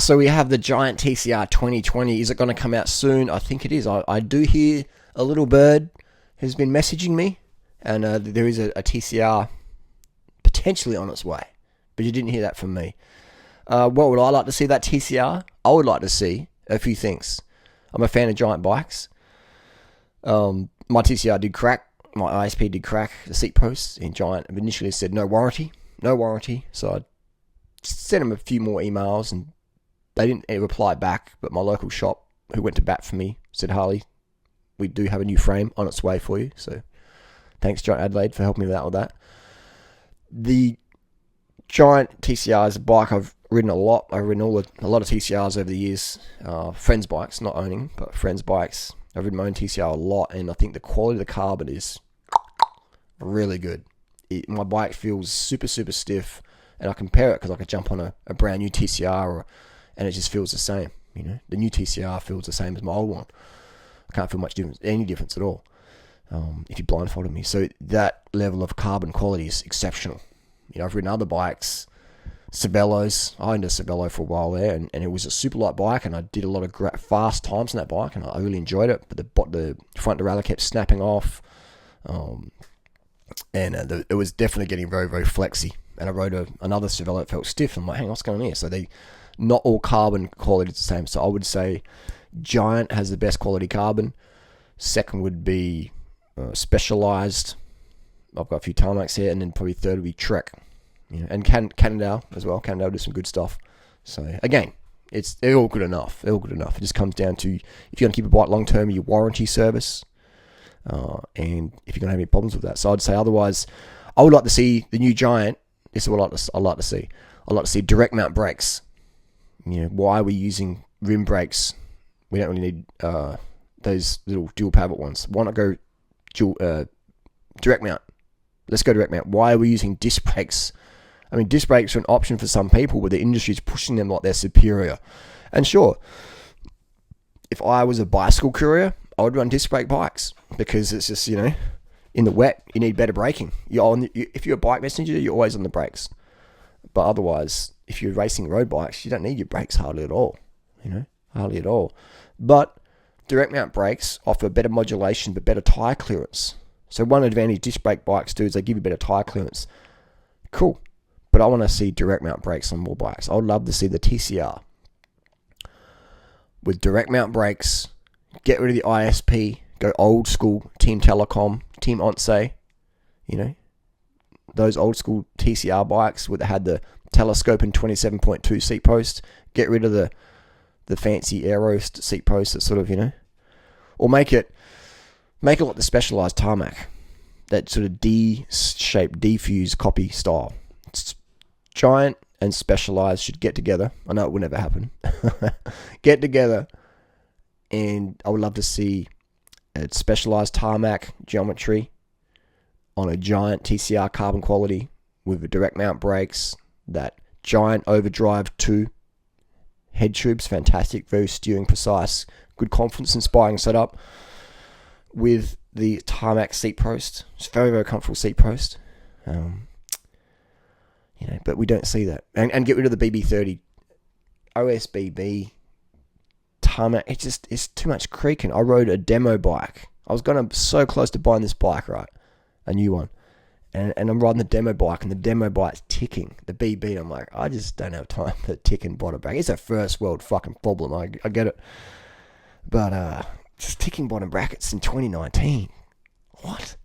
So we have the Giant TCR 2020. Is it going to come out soon? I think it is. I do hear a little bird who's been messaging me, and there is a TCR potentially on its way, but you didn't hear that from me. What would I like to see that TCR? I would like to see a few things. I'm a fan of Giant bikes. My TCR did crack. My ISP did crack. The seat posts in Giant initially said no warranty. So I sent them a few more emails and they didn't reply back. But my local shop, who went to bat for me, said, Harley, we do have a new frame on its way for you. So thanks, Giant Adelaide, for helping me out with that. The Giant TCR is a bike I've ridden a lot. I've ridden a lot of TCRs over the years. Friends' bikes, not owning, but friends' bikes. I've ridden my own TCR a lot, and I think the quality of the carbon is really good. My bike feels super, super stiff, and I compare it because I could jump on a brand new TCR, and it just feels the same. You know, the new TCR feels the same as my old one. I can't feel any difference at all if you blindfolded me. So that level of carbon quality is exceptional. You know, I've ridden other bikes, Cervelos. I owned a Cervelo for a while there, and it was a super light bike, and I did a lot of fast times on that bike, and I really enjoyed it. But the front derailleur kept snapping off, and it was definitely getting very, very flexy. And I rode another Cervelo that felt stiff. I'm like, hang on, what's going on here? So not all carbon quality is the same. So I would say Giant has the best quality carbon. Second would be Specialized. I've got a few tarmacs here, and then probably third would be Trek. You know, and Cannondale as well. Cannondale does some good stuff. So again, they're all good enough. They're all good enough. It just comes down to if you're going to keep a bike long term, your warranty service, and if you're going to have any problems with that. So I'd say otherwise, I would like to see the new Giant. This is what I'd like to see. I'd like to see direct mount brakes. You know, why are we using rim brakes? We don't really need those little dual pivot ones. Why not go direct mount? Let's go direct mount. Why are we using disc brakes? I mean, disc brakes are an option for some people, but the industry is pushing them like they're superior. And sure, if I was a bicycle courier, I would run disc brake bikes because it's just, you know, in the wet, you need better braking. If you're a bike messenger, you're always on the brakes. But otherwise, if you're racing road bikes, you don't need your brakes hardly at all. You know, hardly at all. But direct mount brakes offer better modulation, but better tyre clearance. So one advantage disc brake bikes do is they give you better tyre clearance. Cool. But I want to see direct mount brakes on more bikes. I would love to see the TCR with direct mount brakes. Get rid of the ISP. Go old school Team Telecom, Team Once. You know, those old school TCR bikes where they had the telescoping 27.2 seat post. Get rid of the fancy aero seat post that sort of, you know, or make it like the Specialized tarmac, that sort of D-shaped, D-fuse copy style. Giant and Specialized should get together. I know it will never happen. Get together, and I would love to see a Specialized tarmac geometry on a Giant TCR carbon quality with the direct mount brakes. That Giant Overdrive 2 head tubes, fantastic, very steering precise, good confidence inspiring setup with the tarmac seat post. It's very, very comfortable seat post. You know, but we don't see that. And get rid of the BB30 OSBB tarmac. It's too much creaking. I rode a demo bike. I was so close to buying this bike, right? A new one. And I'm riding the demo bike, and the demo bike's ticking. The BB, I'm like, I just don't have time for ticking bottom bracket. It's a first world fucking problem. I get it. But just ticking bottom brackets in 2019. What?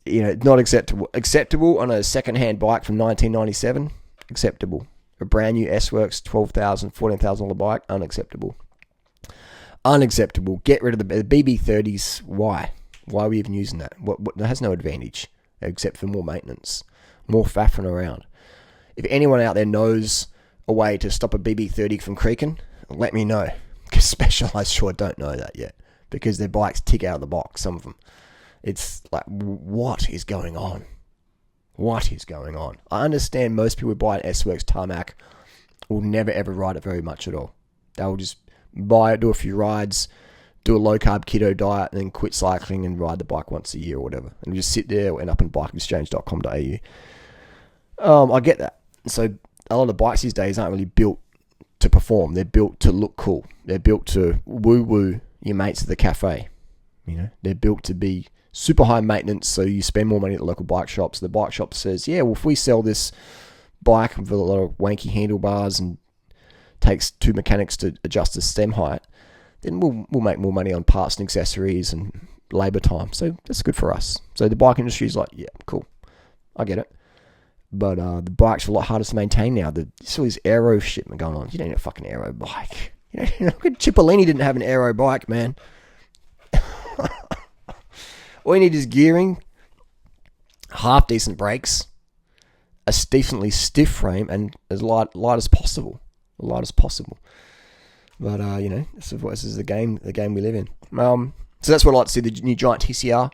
You know, not acceptable. Acceptable on a second-hand bike from 1997. Acceptable. A brand new S-Works $12,000, $14,000 bike. Unacceptable. Unacceptable. Get rid of the BB30s. Why? Why are we even using that? That has no advantage except for more maintenance, more faffing around. If anyone out there knows a way to stop a BB30 from creaking, let me know. Because Specialized sure don't know that yet. Because their bikes tick out of the box, some of them. It's like, what is going on? What is going on? I understand most people who buy an S-Works tarmac will never ever ride it very much at all. They'll just buy it, do a few rides, do a low-carb keto diet, and then quit cycling and ride the bike once a year or whatever. And just sit there or end up in bikeexchange.com.au. I get that. So a lot of bikes these days aren't really built to perform. They're built to look cool. They're built to woo-woo your mates at the cafe. They're built to be super high maintenance, so you spend more money at the local bike shops. The bike shop says, yeah, well, if we sell this bike with a lot of wanky handlebars and takes 2 mechanics to adjust the stem height, then we'll make more money on parts and accessories and labour time. So that's good for us. So the bike industry is like, yeah, cool. I get it. But the bikes are a lot harder to maintain now. There's all this aero shit going on. You don't need a fucking aero bike. Cipollini didn't have an aero bike, man. All you need is gearing, half decent brakes, a decently stiff frame, and as light as possible. But this is the game we live in. So that's what I'd like to see, the new Giant TCR.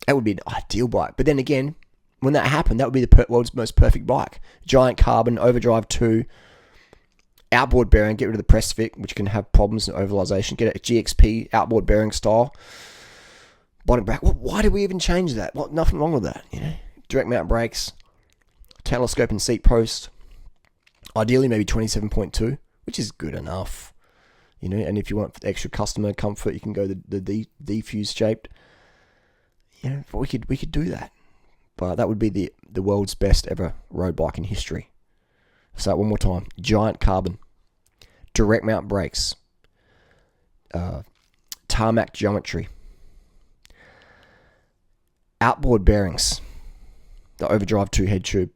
That would be an ideal bike. But then again, when that happened, that would be the world's most perfect bike. Giant carbon, overdrive 2, outboard bearing, get rid of the press fit, which can have problems in ovalization. Get a GXP outboard bearing style. Bottom bracket. Why did we even change that? Nothing wrong with that. Direct mount brakes, telescoping seat post. Ideally, maybe 27.2, which is good enough. And if you want extra customer comfort, you can go the D-fuse shaped. But we could do that. But that would be the world's best ever road bike in history. So that one more time. Giant carbon, direct mount brakes, tarmac geometry, outboard bearings, the overdrive 2 head tube,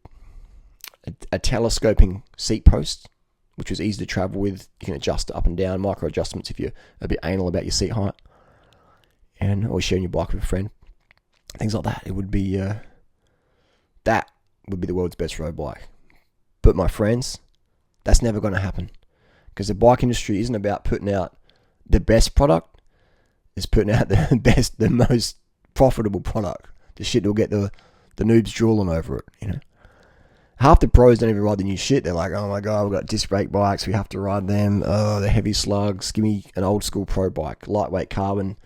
a telescoping seat post, which was easy to travel with. You can adjust it up and down, micro adjustments if you're a bit anal about your seat height, and or sharing your bike with a friend, things like that. It would be that would be the world's best road bike. But my friends, that's never going to happen, because the bike industry isn't about putting out the best product. It's putting out the most profitable product. The shit that will get the noobs drooling over it. Half the pros don't even ride the new shit. They're like, oh my god, we've got disc brake bikes, we have to ride them. Oh, they're heavy slugs. Give me an old school pro bike, lightweight carbon,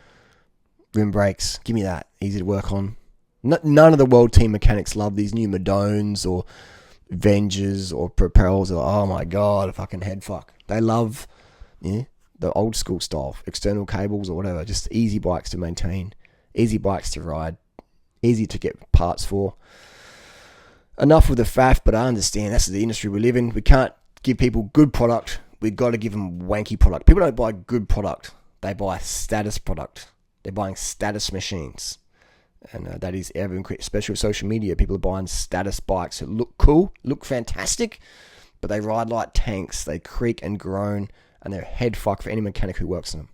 rim brakes. Give me that, easy to work on. None of the world team mechanics love these new Madones or Vengers or Propels. They're like, oh my god, a fucking head fuck. They love the old school style, external cables or whatever. Just easy bikes to maintain, easy bikes to ride, easy to get parts for. Enough with the faff, but I understand that's the industry we live in. We can't give people good product. We've got to give them wanky product. People don't buy good product. They buy status product. They're buying status machines. And that is ever increasing, especially with social media. People are buying status bikes that look cool, look fantastic, but they ride like tanks. They creak and groan, and they're head fuck for any mechanic who works on them.